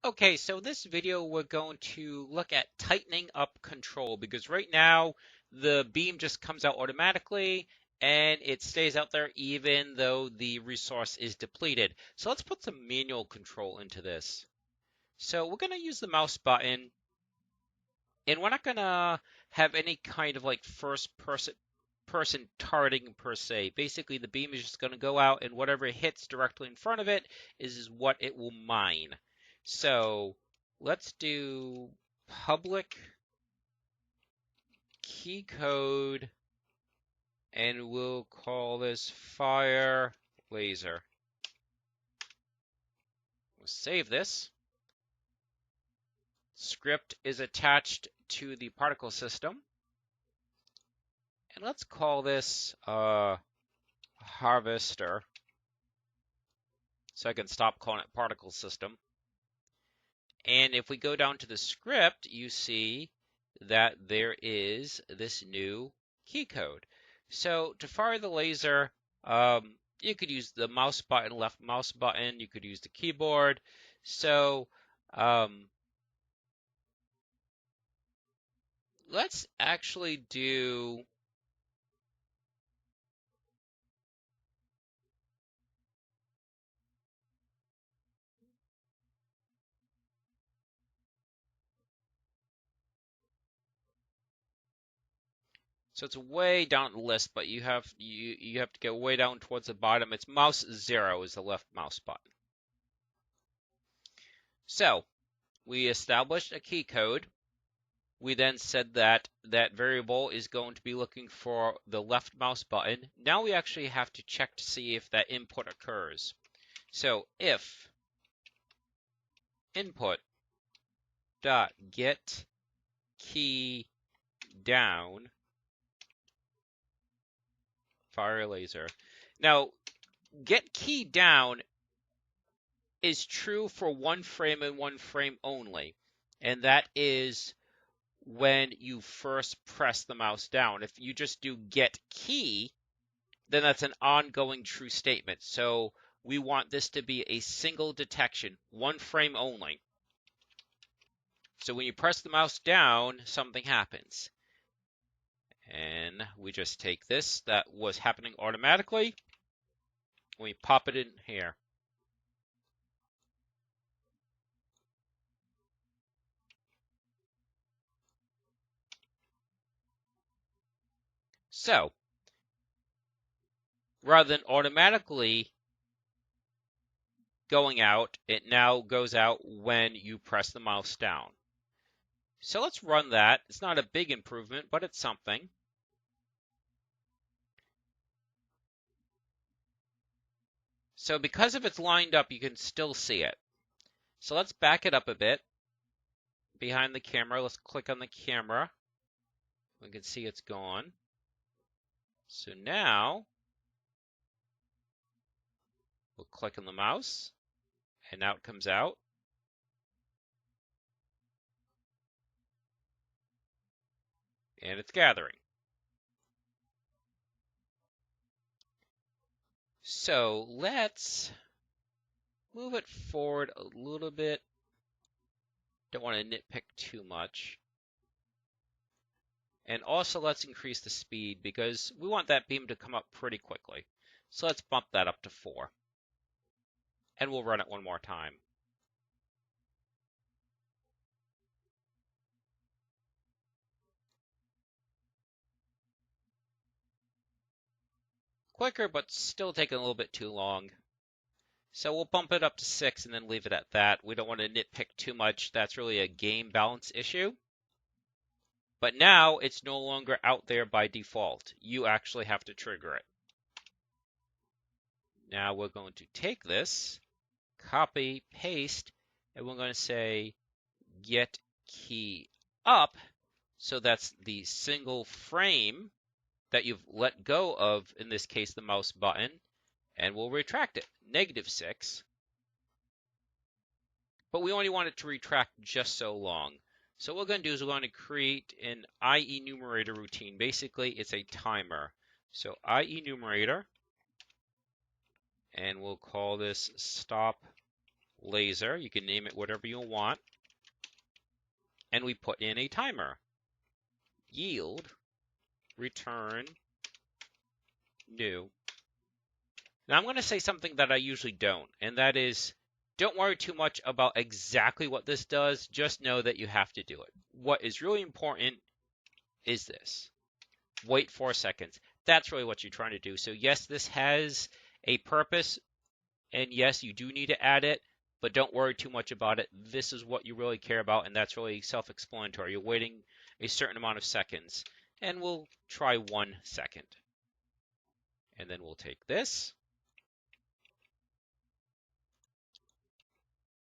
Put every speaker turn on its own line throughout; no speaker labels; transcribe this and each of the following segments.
Okay, so this video we're going to look at tightening up control because right now the beam just comes out automatically and it stays out there even though the resource is depleted. So let's put some manual control into this. So we're going to use the mouse button and we're not going to have any kind of like first person targeting per se. Basically the beam is just going to go out and whatever hits directly in front of it is what it will mine. So let's do public key code and we'll call this fire laser. We'll save this. Script is attached to the particle system. And let's call this harvester so I can stop calling it particle system. And if we go down to the script, you see that there is this new key code. So to fire the laser, you could use the mouse button, left mouse button. You could use the keyboard. So let's actually do so it's way down the list, but you have to get way down towards the bottom. It's mouse 0 is the left mouse button. So we established a key code. We then said that that variable is going to be looking for the left mouse button. Now we actually have to check to see if that input occurs. So if input dot get key down fire laser. Now get key down is true for one frame and one frame only, and that is when you first press the mouse down. If you just do get key, then that's an ongoing true statement. So we want this to be a single detection, one frame only. So when you press the mouse down, something happens. And we just take this that was happening automatically, and we pop it in here. So rather than automatically going out, it now goes out when you press the mouse down. So let's run that. It's not a big improvement, but it's something. So because if it's lined up, you can still see it. So let's back it up a bit behind the camera. Let's click on the camera. We can see it's gone. So now we'll click on the mouse and now it comes out. And it's gathering. So let's move it forward a little bit. Don't want to nitpick too much. And also let's increase the speed because we want that beam to come up pretty quickly. So let's bump that up to 4. And we'll run it one more time. Quicker, but still taking a little bit too long. So we'll bump it up to 6 and then leave it at that. We don't want to nitpick too much. That's really a game balance issue. But now it's no longer out there by default. You actually have to trigger it. Now we're going to take this, copy, paste, and we're going to say get key up. So that's the single frame that you've let go of, in this case, the mouse button, and we'll retract it, -6. But we only want it to retract just so long. So what we're going to do is we're going to create an IEnumerator routine. Basically, it's a timer. So IEnumerator, and we'll call this stop laser. You can name it whatever you want. And we put in a timer. Yield, return, new. Now I'm going to say something that I usually don't, and that is, don't worry too much about exactly what this does. Just know that you have to do it. What is really important is this. Wait 4 seconds. That's really what you're trying to do. So yes, this has a purpose, and yes, you do need to add it, but don't worry too much about it. This is what you really care about, and that's really self-explanatory. You're waiting a certain amount of seconds, and we'll try 1 second. And then we'll take this,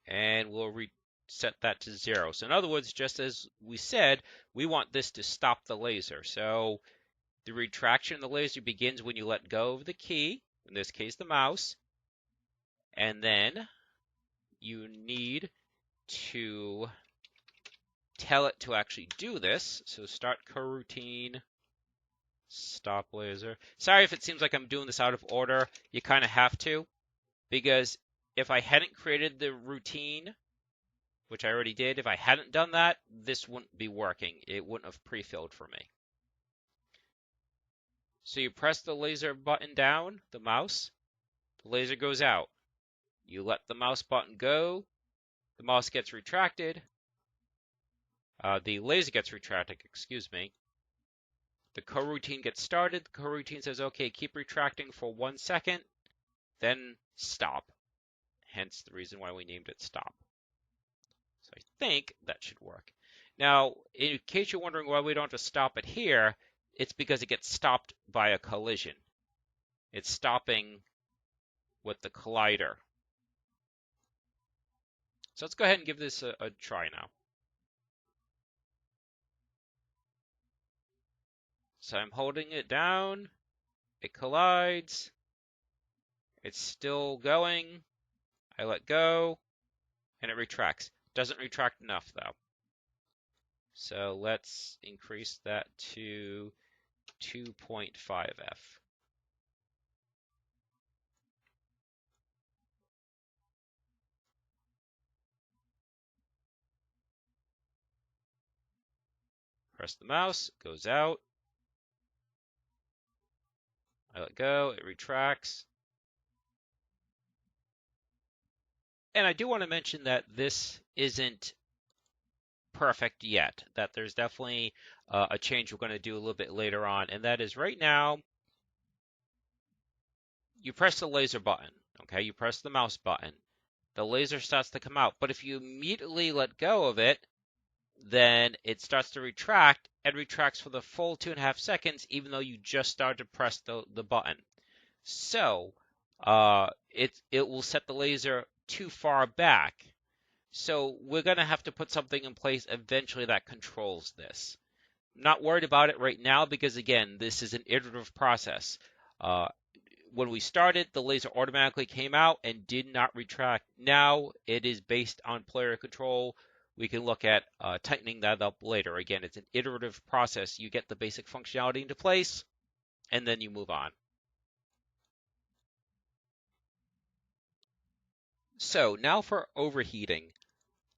and we'll reset that to 0. So in other words, just as we said, we want this to stop the laser. So the retraction of the laser begins when you let go of the key, in this case the mouse, and then you need to tell it to actually do this. So start coroutine, stop laser. Sorry if it seems like I'm doing this out of order. You kind of have to, because if I hadn't created the routine, which I already did, if I hadn't done that, this wouldn't be working. It wouldn't have pre-filled for me. So you press the laser button down, the mouse, the laser goes out. You let the mouse button go, the mouse gets retracted, the laser gets retracted, excuse me. The coroutine gets started. The coroutine says, okay, keep retracting for 1 second, then stop. Hence the reason why we named it stop. So I think that should work. Now, in case you're wondering why we don't have to stop it here, it's because it gets stopped by a collision. It's stopping with the collider. So let's go ahead and give this a try now. So I'm holding it down, it collides, it's still going, I let go, and it retracts. Doesn't retract enough though. So let's increase that to 2.5F. Press the mouse, it goes out. I let go, it retracts. And I do want to mention that this isn't perfect yet, that there's definitely a change we're going to do a little bit later on, and that is right now, you press the laser button, okay? You press the mouse button. The laser starts to come out, but if you immediately let go of it, then it starts to retract and retracts for the full 2.5 seconds, even though you just started to press the button. So it will set the laser too far back. So we're going to have to put something in place eventually that controls this. I'm not worried about it right now because, again, this is an iterative process. When we started, the laser automatically came out and did not retract. Now it is based on player control. We can look at tightening that up later. Again, it's an iterative process. You get the basic functionality into place, and then you move on. So now for overheating.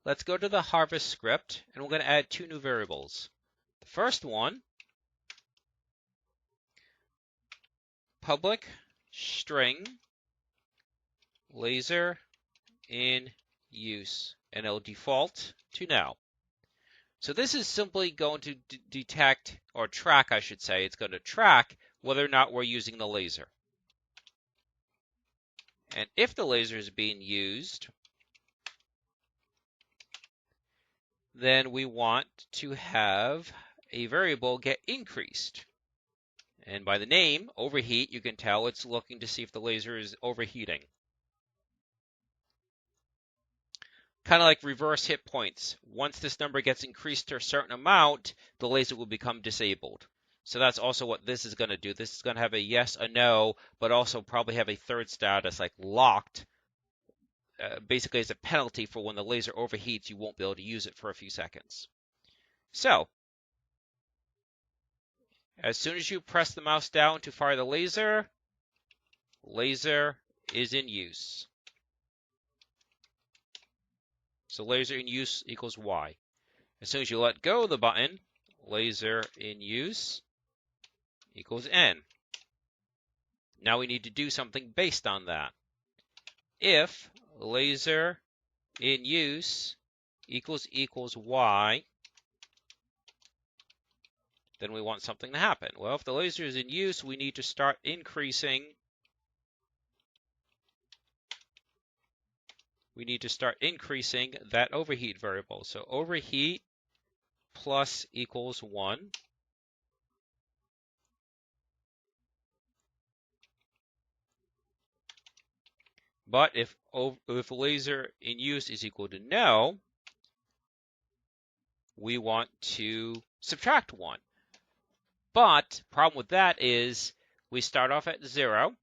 Let's go to the harvest script, and we're going to add 2 new variables. The first one, public string laser in use, and it'll default to now. So this is simply going to detect, or track, I should say. It's going to track whether or not we're using the laser. And if the laser is being used, then we want to have a variable get increased. And by the name, overheat, you can tell it's looking to see if the laser is overheating. Kind of like reverse hit points. Once this number gets increased to a certain amount, the laser will become disabled. So that's also what this is going to do. This is going to have a yes, a no, but also probably have a third status like locked. Basically, as a penalty for when the laser overheats, you won't be able to use it for a few seconds. So, as soon as you press the mouse down to fire the laser, laser is in use. So laser in use equals Y. As soon as you let go of the button, laser in use equals N. Now we need to do something based on that. If laser in use equals Y, then we want something to happen. Well, if the laser is in use, we need to start increasing. We need to start increasing that overheat variable. So overheat plus equals 1. But if laser in use is equal to no, we want to subtract 1. But problem with that is we start off at 0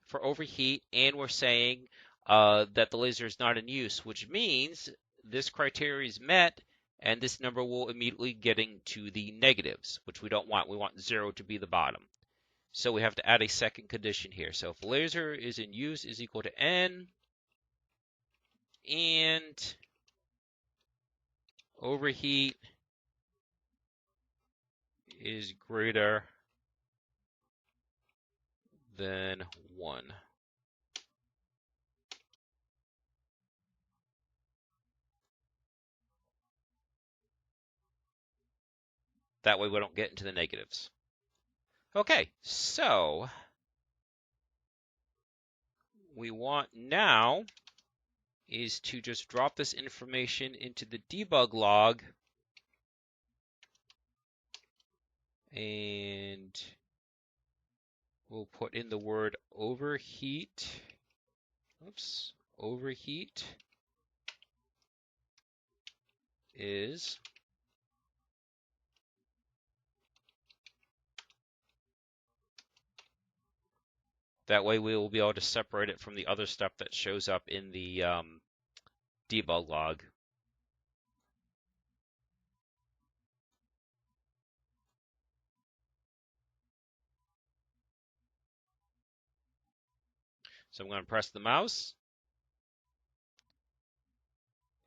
for overheat, and we're saying that the laser is not in use, which means this criteria is met, and this number will immediately get into the negatives, which we don't want. We want 0 to be the bottom. So we have to add a second condition here. So if laser is in use is equal to N, and overheat is greater than 1. That way we don't get into the negatives. Okay, so we want now is to just drop this information into the debug log, and we'll put in the word overheat. Oops, overheat is that way we will be able to separate it from the other stuff that shows up in the debug log. So I'm going to press the mouse,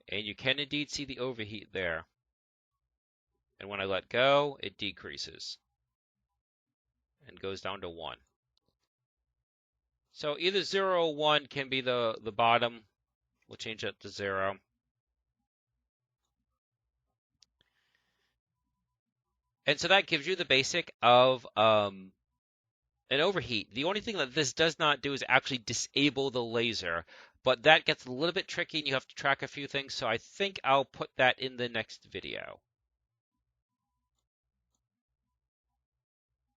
and you can indeed see the overheat there. And when I let go, it decreases and goes down to 1. So either 0 or 1 can be the bottom. We'll change that to 0. And so that gives you the basic of an overheat. The only thing that this does not do is actually disable the laser, but that gets a little bit tricky and you have to track a few things, so I think I'll put that in the next video.